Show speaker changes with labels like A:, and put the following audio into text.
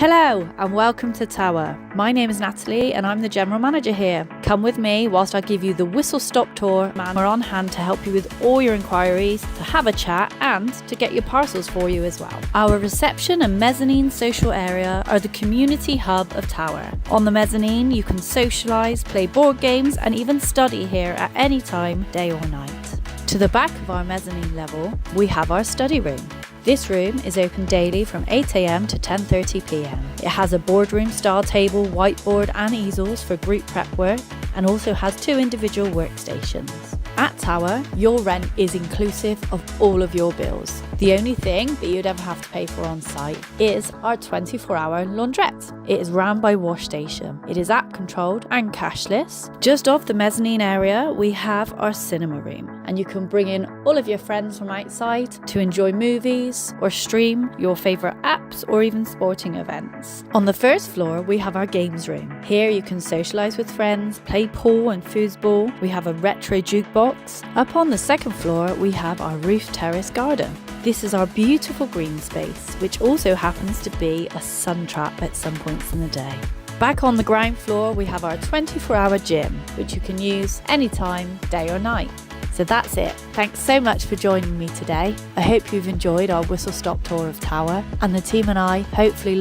A: Hello and welcome to Tower. My name is Natalie and I'm the General Manager here. Come with me whilst I give you the whistle-stop tour. We're on hand to help you with all your inquiries, to have a chat and to get your parcels for you as well. Our reception and mezzanine social area are the community hub of Tower. On the mezzanine you can socialise, play board games and even study here at any time, day or night. To the back of our mezzanine level we have our study room. This room is open daily from 8 AM to 10:30 PM. It has a boardroom style table, whiteboard and easels for group prep work and also has 2 individual workstations. At Tower, your rent is inclusive of all of your bills. The only thing that you'd ever have to pay for on site is our 24-hour laundrette. It is run by Wash Station. It is app controlled and cashless. Just off the mezzanine area, we have our cinema room and you can bring in all of your friends from outside to enjoy movies or stream your favourite apps or even sporting events. On the first floor, we have our games room. Here you can socialise with friends, play pool and foosball. We have a retro jukebox. Up on the second floor, we have our roof terrace garden. This is our beautiful green space, which also happens to be a sun trap at some points in the day. Back on the ground floor, we have our 24-hour gym, which you can use anytime, day or night. So that's it. Thanks so much for joining me today. I hope you've enjoyed our whistle-stop tour of Tower, and the team and I hopefully